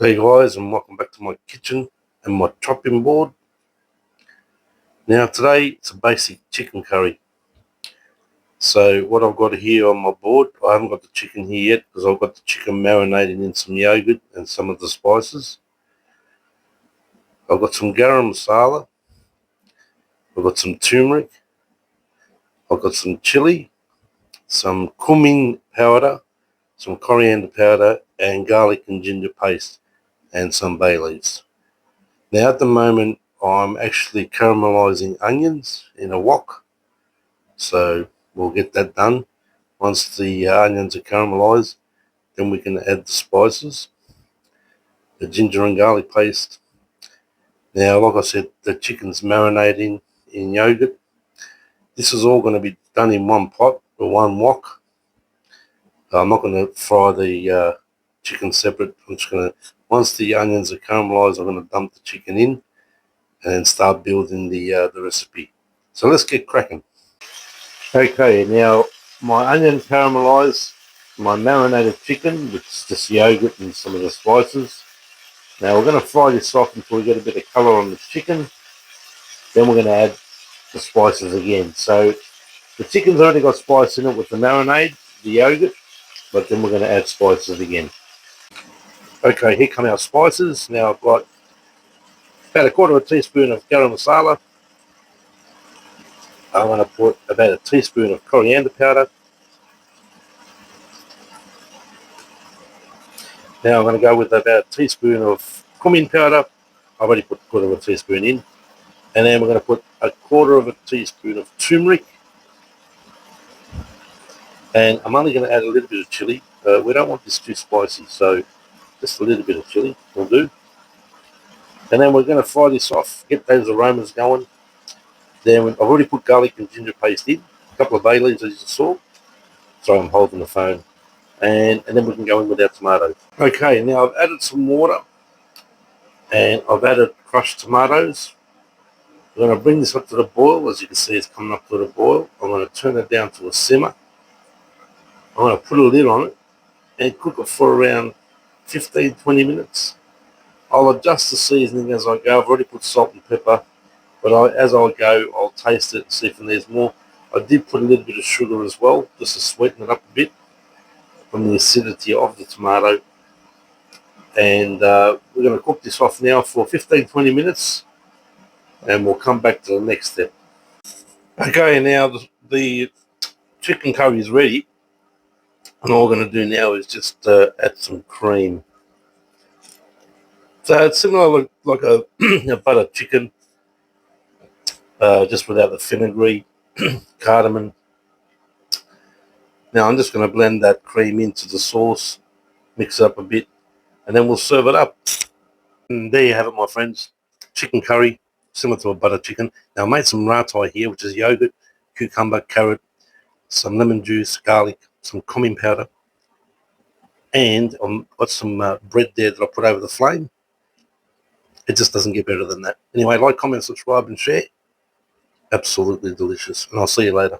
Hey guys, and welcome back to my kitchen and my chopping board. Now today it's a basic chicken curry. So what I've got here on my board, I haven't got the chicken here yet because I've got the chicken marinating in some yogurt and some of the spices. I've got some garam masala, I've got some turmeric, I've got some chili, some cumin powder, some coriander powder, and garlic and ginger paste, and some bay leaves. Now at the moment I'm actually caramelizing onions in a wok, so we'll get that done. Once the onions are caramelized, then we can add the spices, the ginger and garlic paste. Now, like I said, the chicken's marinating in yogurt. This is all going to be done in one pot or one wok. I'm not going to fry the chicken separate. I'm just going to, once the onions are caramelized, I'm going to dump the chicken in and then start building the recipe. So let's get cracking. Okay, now my onion caramelized, my marinated chicken with just yogurt and some of the spices. Now we're going to fry this off until we get a bit of colour on the chicken. Then we're going to add the spices again. So the chicken's already got spice in it with the marinade, the yogurt, but then we're going to add spices again. Okay, here come our spices. Now I've got about a quarter of a teaspoon of garam masala. I'm going to put about a teaspoon of coriander powder. Now I'm going to go with about a teaspoon of cumin powder. I've already put a quarter of a teaspoon in. And then we're going to put a quarter of a teaspoon of turmeric. And I'm only going to add a little bit of chili. We don't want this too spicy, so just a little bit of chili will do. And then we're going to fry this off, get those aromas going. Then I've already put garlic and ginger paste in, a couple of bay leaves as you saw. Sorry, I'm holding the phone. And then we can go in with our tomatoes. Okay, now I've added some water and I've added crushed tomatoes. I'm going to bring this up to the boil. As you can see, it's coming up to the boil. I'm going to turn it down to a simmer. I'm going to put a lid on it and cook it for around 15-20 minutes. I'll adjust the seasoning as I go. I've already put salt and pepper, but as I go, I'll taste it and see if there's more. I did put a little bit of sugar as well, just to sweeten it up a bit from the acidity of the tomato. And we're going to cook this off now for 15-20 minutes, and we'll come back to the next step. Okay, now the chicken curry is ready, and all we're going to do now is just add some cream. So it's similar like a, a butter chicken, just without the fenugreek, cardamom. Now I'm just going to blend that cream into the sauce, mix it up a bit, and then we'll serve it up. And there you have it, my friends. Chicken curry, similar to a butter chicken. Now I made some ratai here, which is yogurt, cucumber, carrot, some lemon juice, garlic, some cumin powder, and I've got some bread there that I put over the flame. It just doesn't get better than that. Anyway, like, comment, subscribe, and share. Absolutely delicious. And I'll see you later.